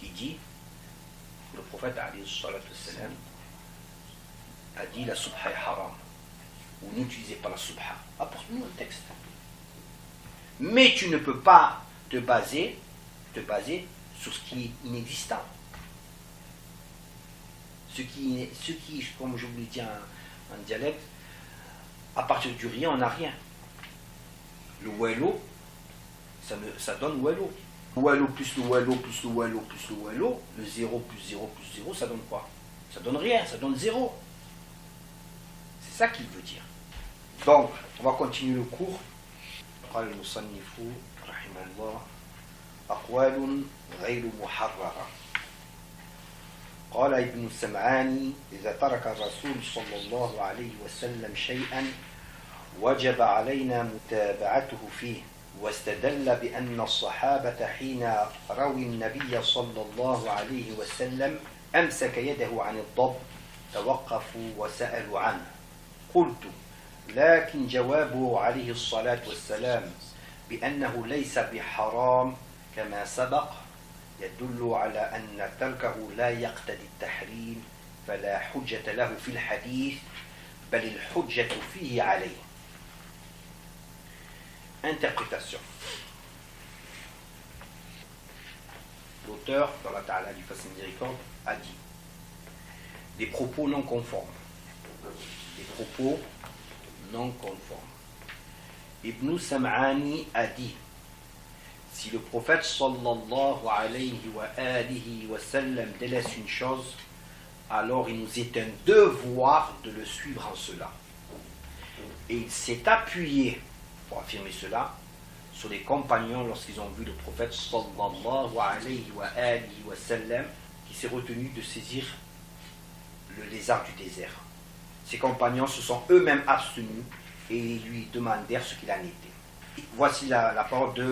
qui dit que le prophète alayhi wa sallam a dit la subha est haram. Ou n'utilisez pas la subha. Apporte-nous un texte. Mais tu ne peux pas te baser sur ce qui est inexistant. Ce qui, comme je vous l'ai dit en dialecte, à partir du rien, on n'a rien. Le welo, ça donne welo. Le welo plus le welo plus le welo plus le welo, le 0 plus 0 plus 0, ça donne quoi? Ça donne rien, ça donne 0. C'est ça qu'il veut dire. Donc, on va continuer le cours. قال المصنف رحمه الله أقوال غير محررة. قال ابن السمعاني إذا ترك الرسول صلى الله عليه وسلم شيئا وجب علينا متابعته فيه واستدل بأن الصحابة حين رووا النبي صلى الله عليه وسلم أمسك يده عن الضب توقفوا وسألوا عنه. قلت لكن جوابه عليه الصلاة والسلام بأنه ليس بحرام كما سبق يدل على أن تركه لا يقتضي التحريم فلا حجة له في الحديث بل الحجة فيه عليه. Interprétation. L'auteur, dans la Ta'ala du Fasse Miséricorde, a dit des propos non conformes. Des propos non conformes. Ibn Sam'ani a dit si le prophète sallallahu alayhi wa sallam délaisse une chose, alors il nous est un devoir de le suivre en cela. Et il s'est appuyé pour affirmer cela sur les compagnons lorsqu'ils ont vu le prophète sallallahu alayhi wa sallam qui s'est retenu de saisir le lézard du désert. Ses compagnons se sont eux-mêmes abstenus et lui demandèrent ce qu'il en était. Voici la parole du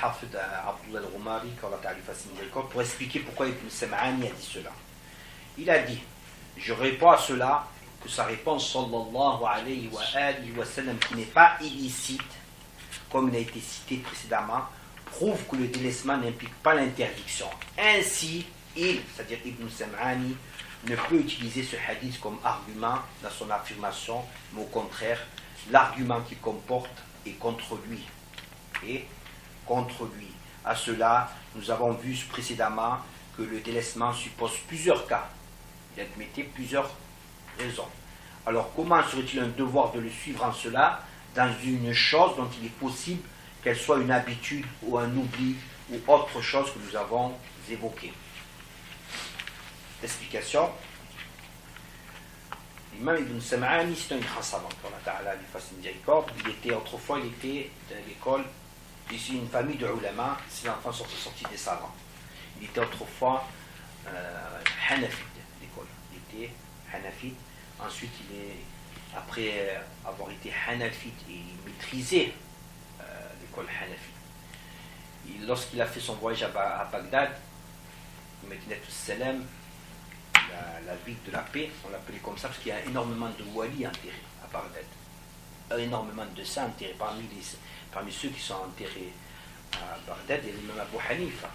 Hafid Abdullah al-Rumari pour expliquer pourquoi Ibn Sam'ani a dit cela. Il a dit, je réponds à cela que sa réponse sallallahu alayhi wa sallam qui n'est pas illicite comme il a été cité précédemment prouve que le délaissement n'implique pas l'interdiction. Ainsi, c'est-à-dire Ibn Sam'ani, ne peut utiliser ce hadith comme argument dans son affirmation, mais au contraire, l'argument qu'il comporte est contre lui. Et contre lui. À cela, nous avons vu précédemment que le délaissement suppose plusieurs cas. Il admettait plusieurs raisons. Alors, comment serait-il un devoir de le suivre en cela, dans une chose dont il est possible qu'elle soit une habitude ou un oubli ou autre chose que nous avons évoquée? Explication. L'imam Ibn Sam'ani, c'est un grand savant, pour la Ta'ala du Fasse Miséricorde. Autrefois, il était dans l'école, ici une famille de ulama, ses enfants sont sortis des savants. Il était autrefois Hanafite, l'école. Il était Hanafite. Ensuite, après avoir été Hanafite, il maîtrisait l'école Hanafite. Lorsqu'il a fait son voyage à Bagdad, Medinat al-Salam, la ville de la paix, on l'appelait comme ça parce qu'il y a énormément de wali enterrés à Bagdad. Énormément de saints enterrés. Parmi ceux qui sont enterrés à Bagdad, il y a l'imam Abu Hanifa.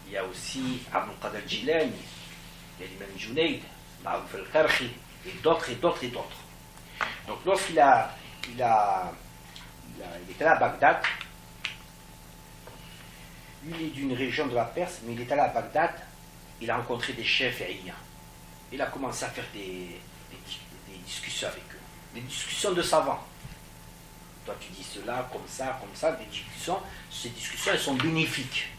Il y a aussi Abdul Qadir Jilani, il y a l'imam Junayd, Ma'ruf al-Karhi, et d'autres et d'autres et d'autres. Donc lorsqu'il était à Bagdad, Lui, il est d'une région de la Perse, mais il est allé à Bagdad, il a rencontré des chefs et il a commencé à faire des discussions avec eux, des discussions de savants. Toi, tu dis cela, comme ça, des discussions. Ces discussions, elles sont bénéfiques.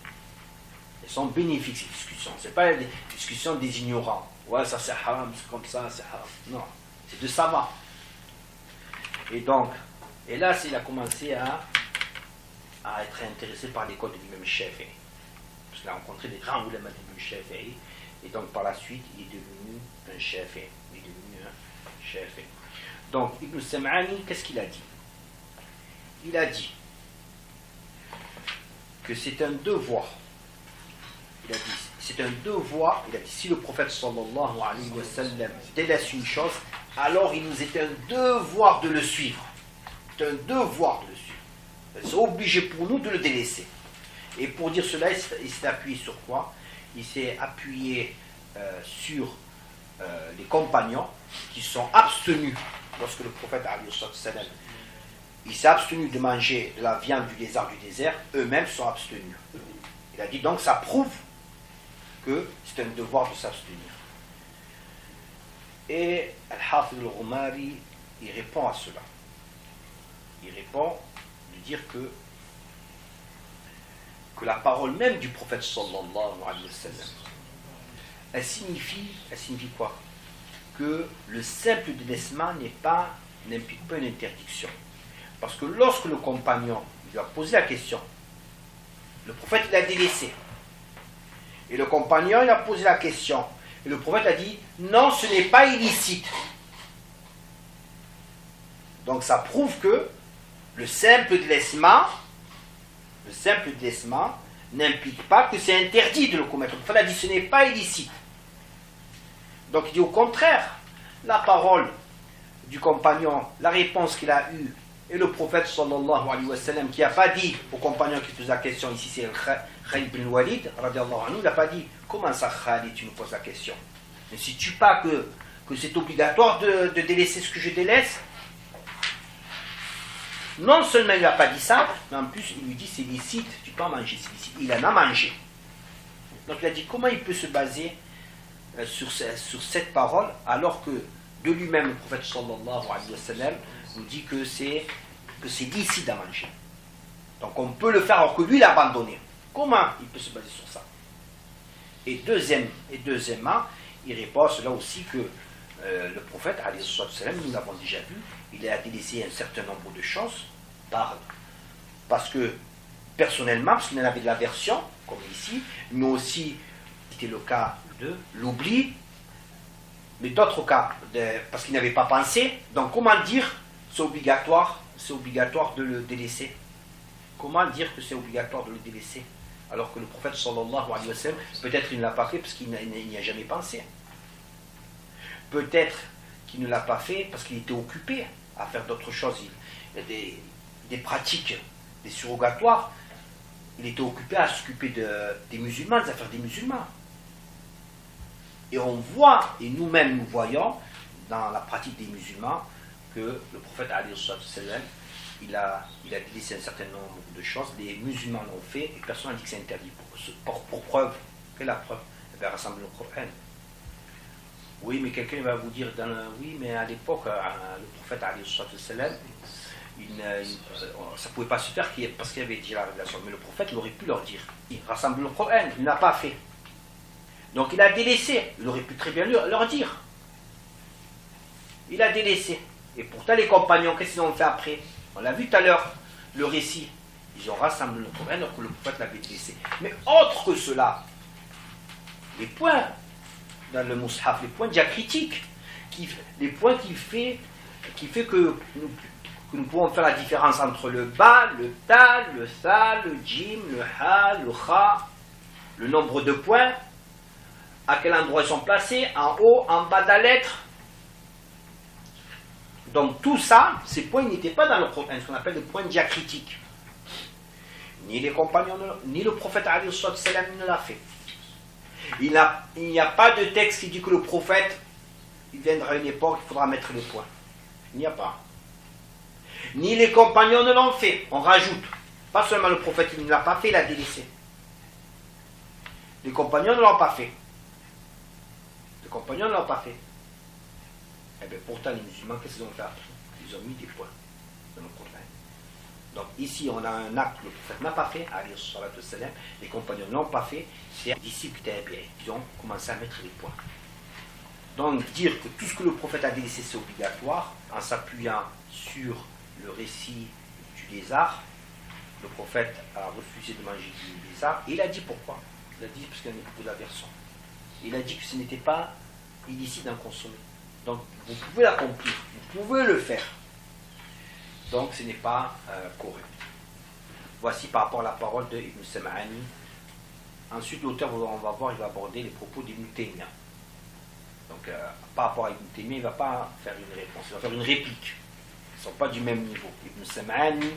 Elles sont bénéfiques, ces discussions. Ce n'est pas des discussions des ignorants. Ouais, ça c'est haram, c'est comme ça, c'est haram. Non, c'est de savants. Et donc, et là, il a commencé à être intéressé par l'école de l'imam Shafi'i. Parce qu'il a rencontré des grands oulémas de l'imam Shafi'i. Et donc, par la suite, il est devenu un Shafi'i. Donc, Ibn Sam'ani, qu'est-ce qu'il a dit? Il a dit que c'est un devoir. Il a dit, c'est un devoir. Il a dit, si le prophète sallallahu alayhi wa sallam délaisse une chose, alors il nous est un devoir de le suivre. C'est un devoir de le suivre. C'est obligé pour nous de le délaisser. Et pour dire cela, il s'est appuyé sur quoi? Il s'est appuyé sur les compagnons qui sont abstenus lorsque le prophète alayhi sallam il s'est abstenu de manger de la viande du lézard du désert, eux-mêmes sont abstenus. Il a dit donc ça prouve que c'est un devoir de s'abstenir. Et Al-Hafid al-Ghumari, il répond à cela. Il répond de dire que la parole même du prophète sallallahu alayhi wa sallam, elle signifie quoi? Que le simple délaissement n'implique pas une interdiction. Parce que lorsque le compagnon lui a posé la question, le prophète l'a délaissé. Et le compagnon il a posé la question. Et le prophète a dit, non, ce n'est pas illicite. Donc ça prouve que le simple délaissement n'implique pas que c'est interdit de le commettre. Le prophète a dit, ce n'est pas illicite. Donc il dit au contraire, la parole du compagnon, la réponse qu'il a eue, et le prophète sallallahu alayhi wa sallam qui n'a pas dit au compagnon qui pose la question, ici c'est Khalid bin Walid, radiallahu anhu, il n'a pas dit comment ça Khalid tu nous poses la question. Ne sais-tu pas que c'est obligatoire de délaisser ce que je délaisse? Non seulement il n'a pas dit ça, mais en plus il lui dit c'est licite, tu peux en manger, c'est licite. Il en a mangé. Donc il a dit comment il peut se baser sur cette parole alors que de lui-même le prophète sallallahu alayhi wa sallam nous dit que c'est licite à manger. Donc on peut le faire alors que lui il a abandonné. Comment il peut se baser sur ça? Et deuxièmement, il répond à cela aussi que le prophète, alayhi sallam, nous l'avons déjà vu, il a délaissé un certain nombre de choses parce que personnellement, parce qu'il en avait de l'aversion, comme ici, mais aussi c'était le cas de l'oubli, mais d'autres cas, parce qu'il n'avait pas pensé. Donc comment dire c'est obligatoire de le délaisser? Comment dire que c'est obligatoire de le délaisser? Alors que le prophète sallallahu alayhi wa sallam, peut-être il ne l'a pas fait parce qu'il n'y a jamais pensé. Peut-être qu'il ne l'a pas fait parce qu'il était occupé à faire d'autres choses. Il y a des pratiques, des surrogatoires. Il était occupé à s'occuper des musulmans, des affaires des musulmans. Et on voit, et nous-mêmes nous voyons, dans la pratique des musulmans, que le prophète alayhi sallam, il a délaissé un certain nombre de choses. Les musulmans l'ont fait et personne n'a dit que c'est interdit. Pour preuve, quelle est la preuve? Il va rassembler le Coran. Oui, mais quelqu'un va vous dire, oui, mais à l'époque, le prophète alayhi sallam, ça ne pouvait pas se faire parce qu'il y avait déjà la révélation. Mais le prophète, il aurait pu leur dire, il rassemble le Coran, il n'a pas fait. Donc il a délaissé, il aurait pu très bien leur dire. Il a délaissé. Et pourtant les compagnons, qu'est-ce qu'ils ont fait après? On l'a vu tout à l'heure, le récit. Ils ont rassemblé le Coran alors que le prophète l'avait délaissé. Mais autre que cela, les points dans le Mus'haf, les points diacritiques, les points qui fait que nous pouvons faire la différence entre le ba, le ta, le sa, le jim, le ha, le kha, le nombre de points, à quel endroit ils sont placés, en haut, en bas de la lettre. Donc tout ça, ces points n'étaient pas dans le Coran, ce qu'on appelle les points diacritiques. Ni les compagnons, ni le prophète alayhi sallam ne l'a fait. Il n'y a pas de texte qui dit que le prophète, il viendra à une époque, il faudra mettre les points. Il n'y a pas. Ni les compagnons ne l'ont fait, on rajoute. Pas seulement le prophète, il ne l'a pas fait, il a délaissé. Les compagnons ne l'ont pas fait. Les compagnons ne l'ont pas fait. Et bien pourtant, les musulmans, qu'est-ce qu'ils ont fait? Ils ont mis des points dans le Coran. Donc ici, on a un acte que le prophète n'a pas fait, les compagnons ne l'ont pas fait, c'est les disciples qui ont commencé à mettre les points. Donc dire que tout ce que le prophète a délaissé, c'est obligatoire, en s'appuyant sur le récit du lézard, le prophète a refusé de manger du lézard, et il a dit pourquoi. Il a dit parce qu'il y a beaucoup d'aversion. Il a dit que ce n'était pas illicite d'en consommer. Donc vous pouvez l'accomplir, vous pouvez le faire. Donc ce n'est pas correct. Voici par rapport à la parole de Ibn Sam'ani. Ensuite l'auteur, on va voir, il va aborder les propos d'Ibn Taymiyyah. Donc par rapport à Ibn Taymiyyah, il ne va pas faire une réponse, il va faire une réplique. Ils ne sont pas du même niveau. Ibn Sam'ani,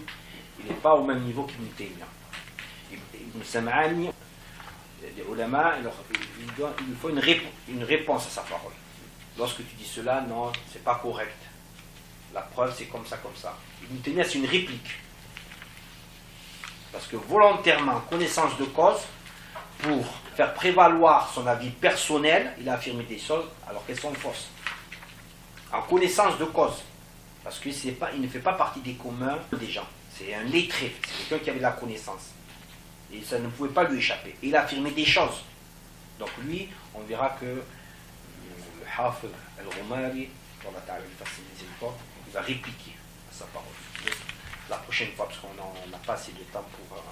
il n'est pas au même niveau qu'Ibn Taymiyyah. Ibn Sam'ani, les ulama, il faut une réponse à sa parole. Lorsque tu dis cela, non, c'est pas correct. La preuve, c'est comme ça, comme ça. Ibn Taymiyyah, c'est une réplique. Parce que volontairement, connaissance de cause, pour faire prévaloir son avis personnel, il a affirmé des choses alors qu'elles sont fausses. En connaissance de cause. Parce qu'il ne fait pas partie des communs des gens. C'est un lettré, c'est quelqu'un qui avait de la connaissance. Et ça ne pouvait pas lui échapper. Et il a affirmé des choses. Donc lui, on verra que le Hafid al-Rumari, il va répliquer à sa parole. La prochaine fois, parce qu'on n'a pas assez de temps pour...